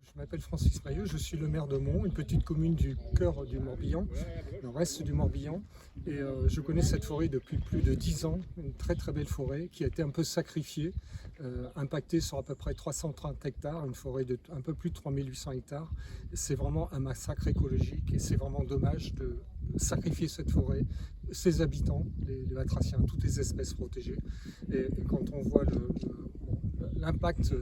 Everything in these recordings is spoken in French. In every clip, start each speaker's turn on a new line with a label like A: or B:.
A: Je m'appelle Francis Mailleux, je suis le maire de Mont, une petite commune du cœur du Morbihan, nord-est du Morbihan. Et je connais cette forêt depuis plus de 10 ans, une très très belle forêt qui a été un peu sacrifiée, impactée sur à peu près 330 hectares, une forêt de un peu plus de 3800 hectares. C'est vraiment un massacre écologique et c'est vraiment dommage de sacrifier cette forêt, ses habitants, les batraciens, toutes les espèces protégées. Et quand on voit l'impact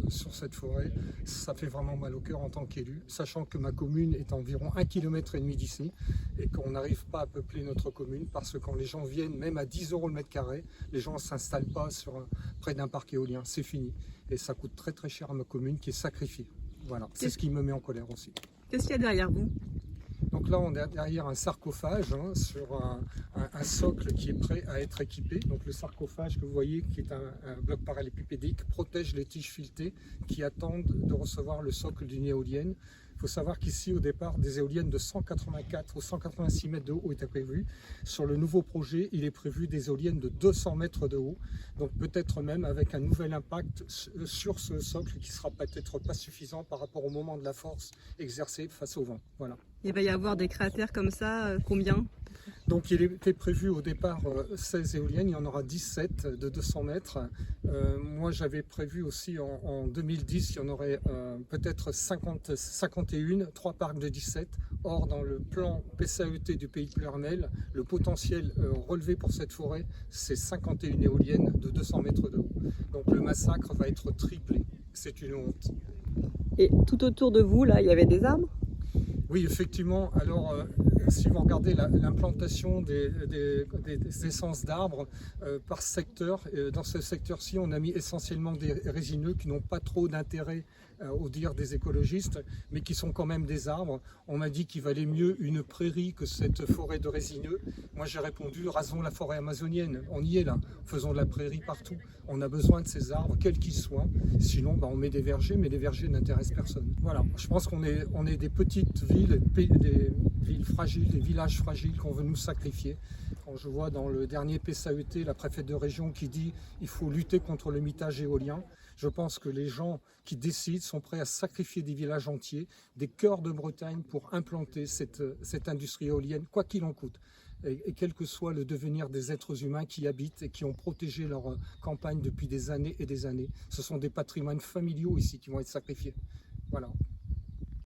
A: sur cette forêt, ça fait vraiment mal au cœur en tant qu'élu, sachant que ma commune est à environ 1,5 km d'ici et qu'on n'arrive pas à peupler notre commune parce que quand les gens viennent, même à 10 € le mètre carré, les gens ne s'installent pas près d'un parc éolien, c'est fini. Et ça coûte très très cher à ma commune qui est sacrifiée. Voilà, c'est ce qui me met en colère aussi.
B: Qu'est-ce qu'il y a derrière vous?
A: Donc là, on est derrière un sarcophage sur un socle qui est prêt à être équipé. Donc le sarcophage que vous voyez, qui est un bloc parallélépipédique, protège les tiges filetées qui attendent de recevoir le socle d'une éolienne. Il faut savoir qu'ici, au départ, des éoliennes de 184 ou 186 mètres de haut étaient prévues. Sur le nouveau projet, il est prévu des éoliennes de 200 mètres de haut. Donc peut-être même avec un nouvel impact sur ce socle qui sera peut-être pas suffisant par rapport au moment de la force exercée face au vent. Voilà.
B: Il va y avoir des cratères comme ça, combien?
A: Donc il était prévu au départ 16 éoliennes, il y en aura 17 de 200 mètres. Moi j'avais prévu aussi en 2010, il y en aurait peut-être 51, 3 parcs de 17. Or dans le plan PCAET du Pays de Pluriel, le potentiel relevé pour cette forêt, c'est 51 éoliennes de 200 mètres de haut. Donc le massacre va être triplé, c'est une honte.
B: Et tout autour de vous, là, il y avait des arbres?
A: Oui, effectivement. Alors, si vous regardez l'implantation des essences d'arbres par secteur, dans ce secteur-ci, on a mis essentiellement des résineux qui n'ont pas trop d'intérêt au dire des écologistes, mais qui sont quand même des arbres. On m'a dit qu'il valait mieux une prairie que cette forêt de résineux. Moi, j'ai répondu, rasons la forêt amazonienne. On y est là. Faisons de la prairie partout. On a besoin de ces arbres, quels qu'ils soient. Sinon, on met des vergers, mais les vergers n'intéressent personne. Voilà. Je pense qu'on est des petites villes, des villes fragiles, des villages fragiles qu'on veut nous sacrifier. Quand je vois dans le dernier PCAET la préfète de région qui dit qu'il faut lutter contre le mitage éolien, je pense que les gens qui décident sont prêts à sacrifier des villages entiers, des cœurs de Bretagne pour implanter cette industrie éolienne, quoi qu'il en coûte. Et quel que soit le devenir des êtres humains qui y habitent et qui ont protégé leur campagne depuis des années et des années. Ce sont des patrimoines familiaux ici qui vont être sacrifiés. Voilà.